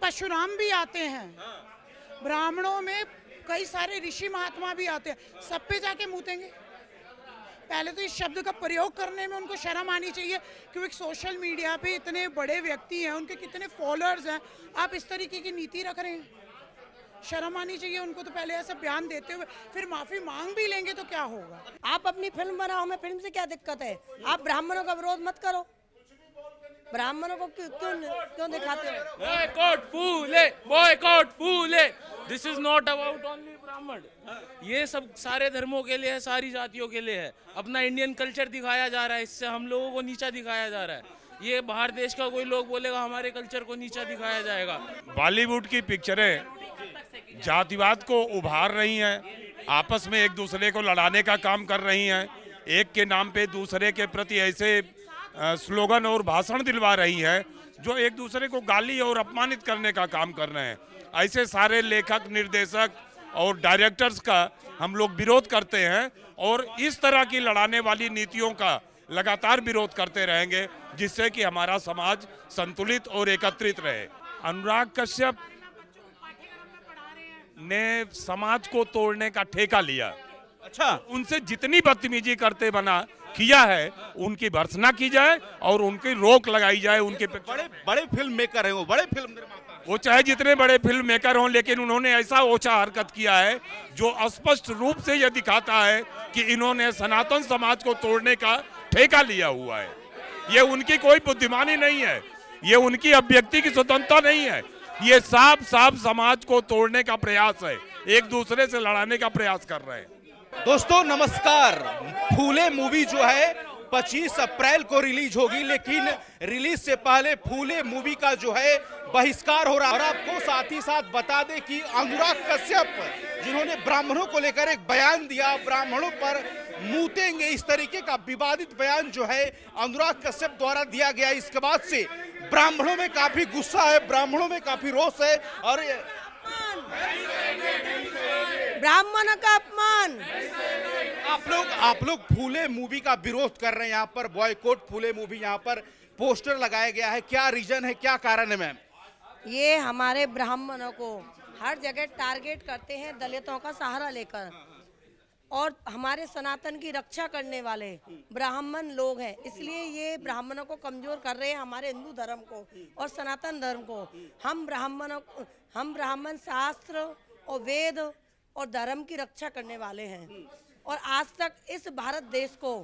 परशुराम भी आते हैं, ब्राह्मणों में कई सारे ऋषि महात्मा भी आते हैं, सब पे जाके मूतेंगे? पहले तो इस शब्द का प्रयोग करने में उनको शर्म आनी चाहिए, क्योंकि सोशल मीडिया पे इतने बड़े व्यक्ति हैं, उनके कितने फॉलोअर्स हैं, आप इस तरीके की नीति रख रहे हैं। शर्म आनी चाहिए उनको। तो पहले ऐसा बयान देते हुए फिर माफी मांग भी लेंगे तो क्या होगा? आप अपनी फिल्म बनाओ, हमें फिल्म से क्या दिक्कत है? आप ब्राह्मणों का विरोध मत करो। ब्राह्मणों को क्यों दिखाते हो? Boycott Phule, boycott Phule. This is not about only ब्राह्मण, ये सब सारे धर्मों के लिए है, सारी जातियों के लिए है। अपना इंडियन कल्चर दिखाया जा रहा है, इससे हम लोगों को नीचा दिखाया जा रहा है। ये बाहर देश का कोई लोग बोलेगा हमारे कल्चर को नीचा दिखाया जाएगा। बॉलीवुड की पिक्चरें जातिवाद को उभार रही हैं, आपस में एक दूसरे को लड़ाने का काम कर रही हैं, एक के नाम पे दूसरे के प्रति ऐसे स्लोगन और भाषण दिलवा रही हैं जो एक दूसरे को गाली और अपमानित करने का काम कर रहे हैं। ऐसे सारे लेखक, निर्देशक और डायरेक्टर्स का हम लोग विरोध करते हैं और इस तरह की लड़ाने वाली नीतियों का लगातार विरोध करते रहेंगे, जिससे कि हमारा समाज संतुलित और एकत्रित रहे। अनुराग कश्यप ने समाज को तोड़ने का ठेका लिया। अच्छा, उनसे जितनी बदतमीजी करते बना किया है उनकी भर्त्सना की जाए और उनकी रोक लगाई जाए। उनके बड़े बड़े फिल्म मेकर हैं वो, बड़े फिल्म निर्माता हैं। वो चाहे जितने बड़े फिल्म मेकर हों, लेकिन उन्होंने ऐसा ओछा हरकत किया है जो स्पष्ट रूप से यह दिखाता है कि इन्होंने सनातन समाज को तोड़ने का ठेका लिया हुआ है। ये उनकी कोई बुद्धिमानी नहीं है, ये उनकी अभिव्यक्ति की स्वतंत्रता नहीं है, ये साफ साफ समाज को तोड़ने का प्रयास है, एक दूसरे से लड़ाने का प्रयास कर रहे हैं। दोस्तों नमस्कार। फूले मूवी जो है 25 अप्रैल को रिलीज होगी, लेकिन रिलीज से पहले फूले मूवी का जो है बहिष्कार हो रहा है। और आपको साथ ही साथ बता दें कि अनुराग कश्यप जिन्होंने ब्राह्मणों को लेकर एक बयान दिया, ब्राह्मणों पर मूतेंगे, इस तरीके का विवादित बयान जो है अनुराग कश्यप द्वारा दिया गया, इसके बाद से ब्राह्मणों में काफी गुस्सा है, ब्राह्मणों में काफी रोष है। और ब्राह्मणों का अपमान। आप लोग फूले मूवी का विरोध कर रहे हैं, यहाँ पर बॉयकॉट फूले मूवी, यहाँ पर पोस्टर लगाया गया है, क्या रीजन है, क्या कारण है मैम? ये हमारे ब्राह्मणों को हर जगह टारगेट करते हैं, दलितों का सहारा लेकर, और हमारे सनातन की रक्षा करने वाले ब्राह्मण लोग हैं, इसलिए ये ब्राह्मणों को कमजोर कर रहे हैं, हमारे हिंदू धर्म को और सनातन धर्म को। हम ब्राह्मण शास्त्र और वेद और धर्म की रक्षा करने वाले हैं, और आज तक इस भारत देश को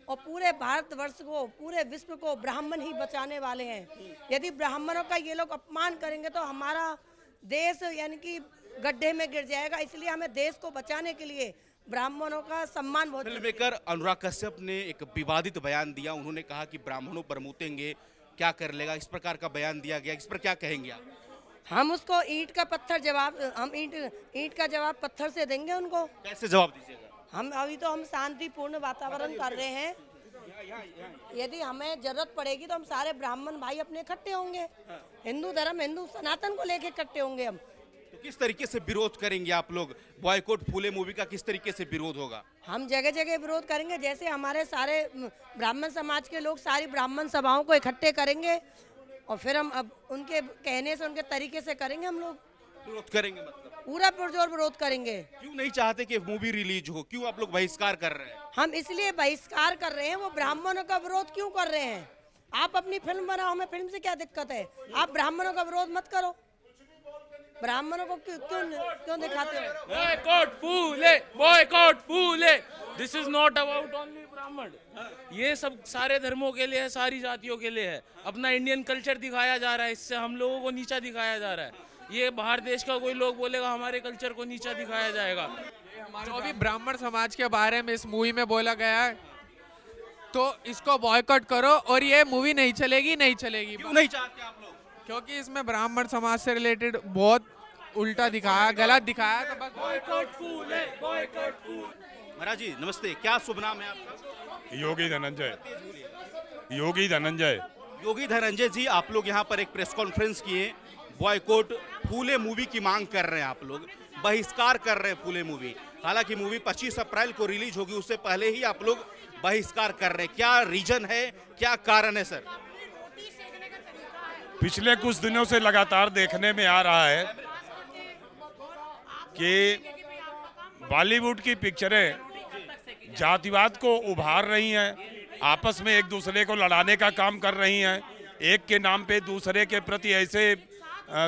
और पूरे भारतवर्ष को, पूरे विश्व को ब्राह्मण ही बचाने वाले हैं। यदि ब्राह्मणों का ये लोग अपमान करेंगे तो हमारा देश यानी कि गड्ढे में गिर जाएगा, इसलिए हमें देश को बचाने के लिए ब्राह्मणों का सम्मान बहुत। फिल्म मेकर अनुराग कश्यप ने एक विवादित बयान दिया, उन्होंने कहा कि ब्राह्मणों पर मूतेंगे, क्या कर लेगा, इस प्रकार का बयान दिया गया, इस पर क्या कहेंगे आप? हम उसको ईंट का पत्थर जवाब, हम ईंट का जवाब पत्थर से देंगे उनको। कैसे जवाब दीजिएगा? हम शांतिपूर्ण वातावरण कर रहे हैं, यदि हमें जरूरत पड़ेगी तो हम सारे ब्राह्मण भाई अपने इकट्ठे होंगे, हिंदू धर्म, हिंदू सनातन को लेके इकट्ठे होंगे हम। तो किस तरीके से विरोध करेंगे आप लोग? बॉयकॉट फूले मूवी का किस तरीके से विरोध होगा? हम जगह जगह विरोध करेंगे, जैसे हमारे सारे ब्राह्मण समाज के लोग सारी ब्राह्मण सभाओं को इकट्ठे करेंगे और फिर हम अब उनके कहने से, उनके तरीके से करेंगे। हम लोग विरोध करेंगे, मतलब पूरा पुरजोर विरोध करेंगे। क्यों नहीं चाहते कि मूवी रिलीज हो? क्यों आप लोग बहिष्कार कर रहे हैं? हम इसलिए बहिष्कार कर रहे हैं, वो ब्राह्मणों का विरोध क्यों कर रहे हैं? आप अपनी फिल्म बनाओ, हमें फिल्म से क्या दिक्कत है? आप ब्राह्मणों का विरोध मत करो। ब्राह्मणों को क्यों दिखाते हो? Boycott Phule, boycott Phule. This is not about only ब्राह्मण, ये सब सारे धर्मों के लिए है, सारी जातियों के लिए है। अपना इंडियन कल्चर दिखाया जा रहा है, इससे हम लोगों को नीचा दिखाया जा रहा है। ये बाहर देश का कोई लोग बोलेगा हमारे कल्चर को नीचा दिखाया जाएगा। जो भी ब्राह्मण समाज के बारे में इस मूवी में बोला गया है, तो इसको बॉयकॉट करो और ये मूवी नहीं चलेगी, नहीं चलेगी। क्यों नहीं चाहते आप लोग? क्योंकि इसमें ब्राह्मण समाज से रिलेटेड बहुत उल्टा दिखाया, गलत दिखाया, तो बस बॉयकॉट फूले, बॉयकॉट फूले। महाराज जी नमस्ते, क्या शुभ नाम है आपका? योगी धनंजय। योगी धनंजय। योगी धनंजय जी, आप लोग यहाँ पर एक प्रेस कॉन्फ्रेंस किए, बॉयकॉट फूले मूवी की मांग कर रहे हैं, आप लोग बहिष्कार कर रहे हैं फूले मूवी। हालांकि मूवी 25 अप्रैल को रिलीज होगी, उससे पहले ही आप लोग बहिष्कार कर रहे हैं, क्या रीजन है, क्या कारण है सर? पिछले कुछ दिनों से लगातार देखने में आ रहा है कि बॉलीवुड की पिक्चरें जातिवाद को उभार रही हैं, आपस में एक दूसरे को लड़ाने का काम कर रही हैं, एक के नाम पे दूसरे के प्रति ऐसे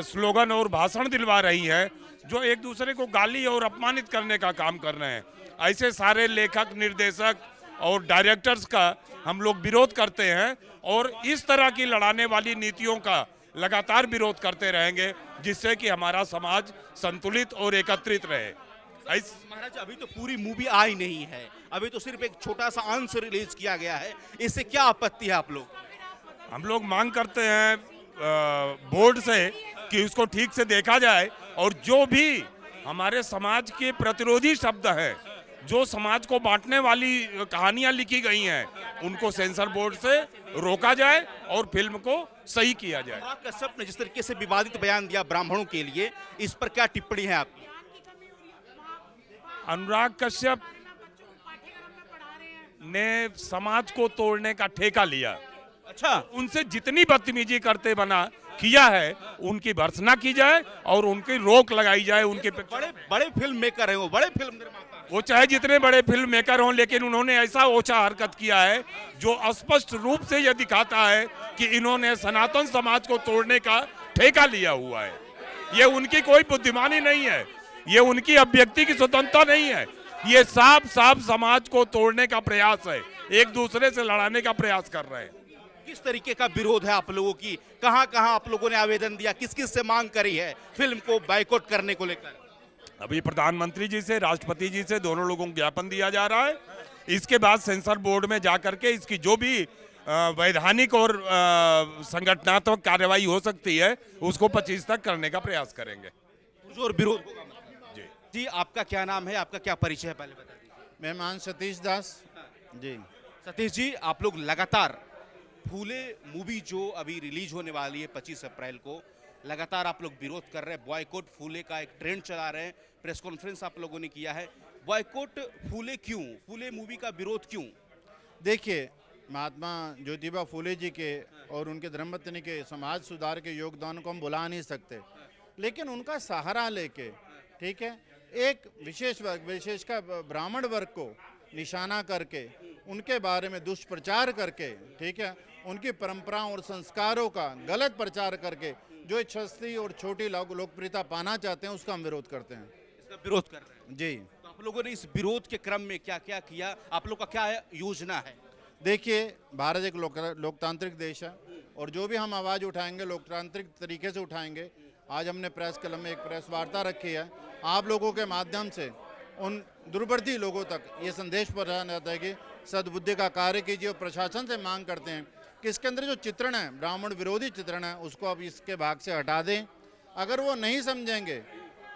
स्लोगन और भाषण दिलवा रही हैं जो एक दूसरे को गाली और अपमानित करने का काम कर रहे हैं। ऐसे सारे लेखक, निर्देशक और डायरेक्टर्स का हम लोग विरोध करते हैं और इस तरह की लड़ाने वाली नीतियों का लगातार विरोध करते रहेंगे, जिससे कि हमारा समाज संतुलित और एकत्रित रहे। महाराज, अभी तो पूरी मूवी आई नहीं है, अभी तो सिर्फ एक छोटा सा अंश रिलीज किया गया है, इससे क्या आपत्ति है आप लोग? हम लोग मांग करते हैं बोर्ड से कि उसको ठीक से देखा जाए और जो भी हमारे समाज के प्रतिरोधी शब्द हैं, जो समाज को बांटने वाली कहानियां लिखी गई हैं, उनको सेंसर बोर्ड से रोका जाए और फिल्म को सही किया जाए। अनुराग कश्यप ने जिस तरीके से विवादित बयान दिया ब्राह्मणों के लिए, इस पर क्या टिप्पणी है आपकी? अनुराग कश्यप ने समाज को तोड़ने का ठेका लिया। अच्छा, उनसे जितनी बदतमीजी करते बना किया है, उनकी भर्त्सना की जाए और उनकी रोक लगाई जाए। उनके बड़े बड़े फिल्म मेकर हैं वो, बड़े फिल्म निर्माता हैं। वो चाहे जितने बड़े फिल्म मेकर हों, लेकिन उन्होंने ऐसा ओछा हरकत किया है जो स्पष्ट रूप से यह दिखाता है कि इन्होंने सनातन समाज को तोड़ने का ठेका लिया हुआ है। ये उनकी कोई बुद्धिमानी नहीं है, ये उनकी अभिव्यक्ति की स्वतंत्रता नहीं है, ये साफ साफ समाज को तोड़ने का प्रयास है, एक दूसरे से लड़ाने का प्रयास कर रहे हैं। किस तरीके का विरोध है आप लोगों की? कहां कहां आप लोगों ने आवेदन दिया, किस किस से मांग करी है फिल्म को बाइकआउट करने को लेकर? अभी प्रधानमंत्री जी से, राष्ट्रपति जी से दोनों लोगों को ज्ञापन दिया जा रहा है। इसके बाद सेंसर बोर्ड में जाकर के इसकी जो भी वैधानिक और संगठनात्मक कार्रवाई हो सकती है, उसको 25 तक करने का प्रयास करेंगे। जोर विरोध होगा जी। जी, आपका क्या नाम है, आपका क्या परिचय है, पहले बताइए। मेहमान सतीश दास जी। सतीश जी, आप लोग लगातार फूले मूवी जो अभी रिलीज होने वाली है 25 अप्रैल को, लगातार आप लोग विरोध कर रहे हैं, बॉयकॉट फूले का एक ट्रेंड चला रहे हैं, प्रेस कॉन्फ्रेंस आप लोगों ने किया है। बॉयकॉट फूले क्यों, फूले मूवी का विरोध क्यों? देखिए, महात्मा ज्योतिबा फूले जी के और उनके धर्मपत्नी के समाज सुधार के योगदान को हम भुला नहीं सकते, लेकिन उनका सहारा लेके, ठीक है, एक विशेष वर्ग, विशेषकर ब्राह्मण वर्ग को निशाना करके, उनके बारे में दुष्प्रचार करके, ठीक है, उनकी परंपराओं और संस्कारों का गलत प्रचार करके जो एक सस्ती और छोटी लोकप्रियता पाना चाहते हैं, उसका हम विरोध करते हैं। इसका विरोध कर रहे हैं जी। तो आप लोगों ने इस विरोध के क्रम में क्या क्या किया, आप लोग का क्या योजना है? देखिए, भारत एक लोकतांत्रिक देश है और जो भी हम आवाज़ उठाएंगे लोकतांत्रिक तरीके से उठाएंगे। आज हमने प्रेस क्लब में एक प्रेस वार्ता रखी है, आप लोगों के माध्यम से उन दूरवर्ती लोगों तक ये संदेश पहुंचाया जाता है कि सद्बुद्धि का कार्य कीजिए और प्रशासन से मांग करते हैं कि इसके अंदर जो चित्रण है, ब्राह्मण विरोधी चित्रण है, उसको अब इसके भाग से हटा दें। अगर वो नहीं समझेंगे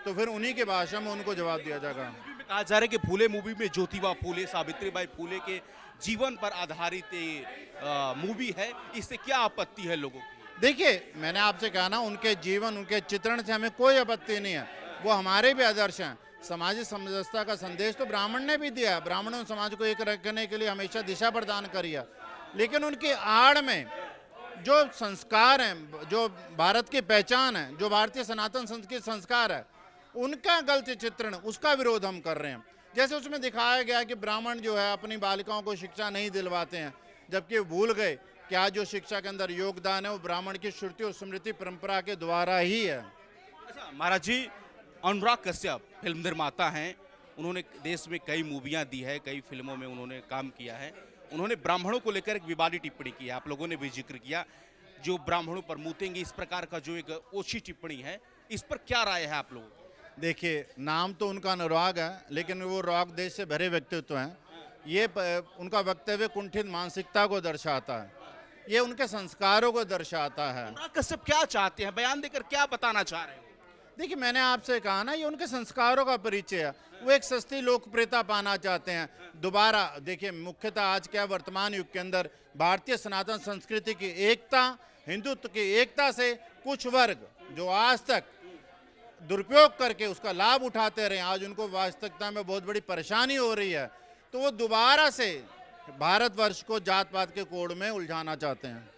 तो फिर उन्हीं के भाषा में उनको जवाब दिया जाएगा। कहा जा रहा है कि फूले मूवी में ज्योतिबा फूले, सावित्रीबाई फूले के जीवन पर आधारित मूवी है, इससे क्या आपत्ति है लोगों की? देखिए, मैंने आपसे कहा ना, उनके जीवन, उनके चित्रण से हमें कोई आपत्ति नहीं है, वो हमारे भी आदर्श हैं। सामाजिक समरसता का संदेश तो ब्राह्मण ने भी दिया है, ब्राह्मणों ने समाज को एक रखने के लिए हमेशा दिशा प्रदान करी है, लेकिन उनकी आड़ में जो संस्कार हैं, जो भारत की पहचान है, जो भारतीय सनातन संस्कृति संस्कार है, उनका गलत चित्रण, उसका विरोध हम कर रहे हैं। जैसे उसमें दिखाया गया कि ब्राह्मण जो है अपनी बालिकाओं को शिक्षा नहीं दिलवाते हैं, जबकि भूल गए कि आज जो शिक्षा के अंदर योगदान है वो ब्राह्मण की श्रुति और स्मृति परंपरा के द्वारा ही है। अच्छा महाराज जी, अनुराग कश्यप फिल्म निर्माता हैं, उन्होंने देश में कई मूवियां दी है, कई फिल्मों में उन्होंने काम किया है। उन्होंने ब्राह्मणों को लेकर एक विवादित टिप्पणी की है, आप लोगों ने भी जिक्र किया, जो ब्राह्मणों पर मूतेंगे, इस प्रकार का जो एक ओछी टिप्पणी है, इस पर क्या राय है आप लोगों? देखिए, नाम तो उनका अनुराग है, लेकिन वो राग देश से भरे व्यक्तित्व हैं। ये उनका वक्तव्य कुंठित मानसिकता को दर्शाता है, ये उनके संस्कारों को दर्शाता है। अनुराग कश्यप क्या चाहते हैं, बयान देकर क्या बताना चाह रहे हैं? देखिए, मैंने आपसे कहा ना, ये उनके संस्कारों का परिचय है, वो एक सस्ती लोकप्रियता पाना चाहते हैं। दोबारा देखिए, मुख्यतः आज क्या वर्तमान युग के अंदर भारतीय सनातन संस्कृति की एकता, हिंदुत्व की एकता से कुछ वर्ग जो आज तक दुरुपयोग करके उसका लाभ उठाते रहे, आज उनको वास्तविकता में बहुत बड़ी परेशानी हो रही है, तो वो दोबारा से भारतवर्ष को जात पात के कोड में उलझाना चाहते हैं।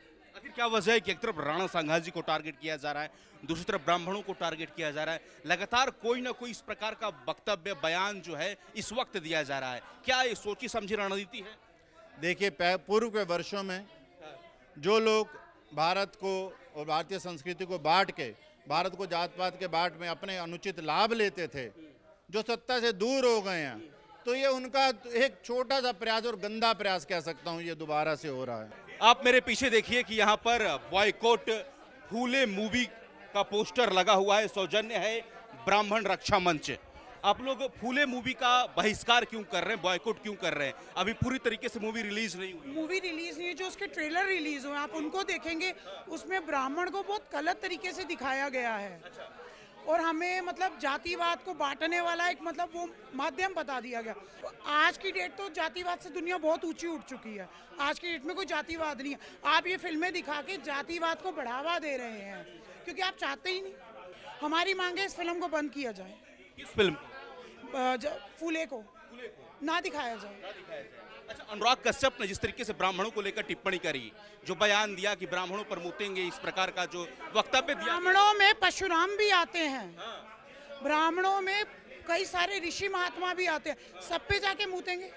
आखिर क्या वजह है कि एक तरफ राणा सांघाजी को टारगेट किया जा रहा है, दूसरी तरफ ब्राह्मणों को टारगेट किया जा रहा है, लगातार कोई ना कोई इस प्रकार का वक्तव्य बयान जो है इस वक्त दिया जा रहा है, क्या ये सोची समझी रणनीति है? देखिए, पूर्व के वर्षों में जो लोग भारत को और भारतीय संस्कृति को बांट के, भारत को जात पात के बाट में अपने अनुचित लाभ लेते थे, जो सत्ता से दूर हो गए हैं, तो ये उनका एक छोटा सा प्रयास और गंदा प्रयास कह सकता हूँ, ये दोबारा से हो रहा है। आप मेरे पीछे देखिए कि यहाँ पर बॉयकॉट फूले मूवी का पोस्टर लगा हुआ है, सौजन्य है ब्राह्मण रक्षा मंच। आप लोग फूले मूवी का बहिष्कार क्यों कर रहे हैं, बॉयकॉट क्यों कर रहे हैं? अभी पूरी तरीके से मूवी रिलीज नहीं हुई। मूवी रिलीज नहीं है, जो उसके ट्रेलर रिलीज हुए आप उनको देखेंगे, उसमें ब्राह्मण को बहुत गलत तरीके से दिखाया गया है और हमें मतलब जातिवाद को बांटने वाला एक मतलब वो माध्यम बता दिया गया। तो आज की डेट तो जातिवाद से दुनिया बहुत ऊंची उठ चुकी है, आज की डेट में कोई जातिवाद नहीं है। आप ये फिल्में दिखा के जातिवाद को बढ़ावा दे रहे हैं क्योंकि आप चाहते ही नहीं। हमारी मांग है इस फिल्म को बंद किया जाए, किस फिल्म? फूले को ना दिखाया जाए। अच्छा, अनुराग कश्यप ने जिस तरीके से ब्राह्मणों को लेकर टिप्पणी करी, जो बयान दिया कि ब्राह्मणों पर मुतेंगे, इस प्रकार का जो वक्तव्य दिया। ब्राह्मणों में परशुराम भी आते हैं, ब्राह्मणों में कई सारे ऋषि महात्मा भी आते हैं, सब पे जाके मुतेंगे।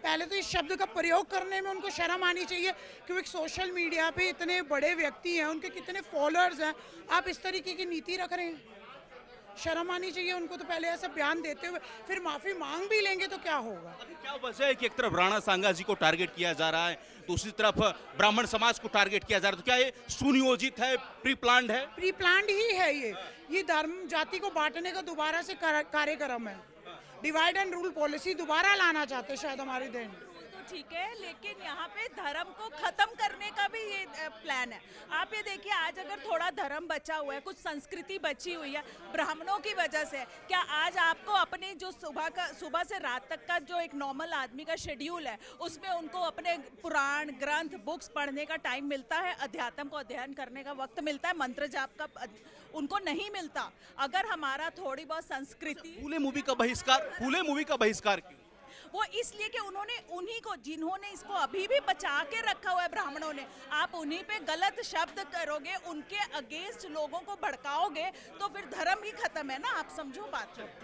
पहले तो इस शब्द का प्रयोग करने में उनको शर्म आनी चाहिए क्योंकि सोशल मीडिया पे इतने बड़े व्यक्ति हैं, उनके कितने फॉलोअर्स हैं, आप इस तरीके की नीति रख रहे हैं। शर्म आनी चाहिए उनको। तो पहले ऐसा बयान देते हुए फिर माफी मांग भी लेंगे तो क्या होगा? क्या वजह है कि एक तरफ राणा सांघाजी को टारगेट किया जा रहा है, दूसरी तरफ ब्राह्मण समाज को टारगेट किया जा रहा है, तो क्या ये सुनियोजित है, प्री प्लान्ड है? प्री प्लान्ड ही है ये धर्म जाति को बांटने का दोबारा से कार्यक्रम है। डिवाइड एंड रूल पॉलिसी दोबारा लाना चाहते शायद हमारे देश। ठीक है, लेकिन यहाँ पे धर्म को खत्म करने का भी ये प्लान है। आप ये देखिए, आज अगर थोड़ा धर्म बचा हुआ है, कुछ संस्कृति बची हुई है ब्राह्मणों की वजह से, क्या आज आपको अपने जो सुबह से रात तक का जो एक नॉर्मल आदमी का शेड्यूल है, उसमें उनको अपने पुराण ग्रंथ बुक्स पढ़ने का टाइम मिलता है, अध्यात्म को अध्ययन करने का वक्त मिलता है, मंत्र जाप का उनको नहीं मिलता? अगर हमारा थोड़ी बहुत संस्कृति। फूले मूवी का बहिष्कार क्यों? वो इसलिए कि उन्होंने उन्हीं को, जिन्होंने इसको अभी भी बचा के रखा हुआ है ब्राह्मणों ने, आप उन्हीं पे गलत शब्द करोगे, उनके अगेंस्ट लोगों को भड़काओगे, तो फिर धर्म ही खत्म है ना। आप समझो बात को।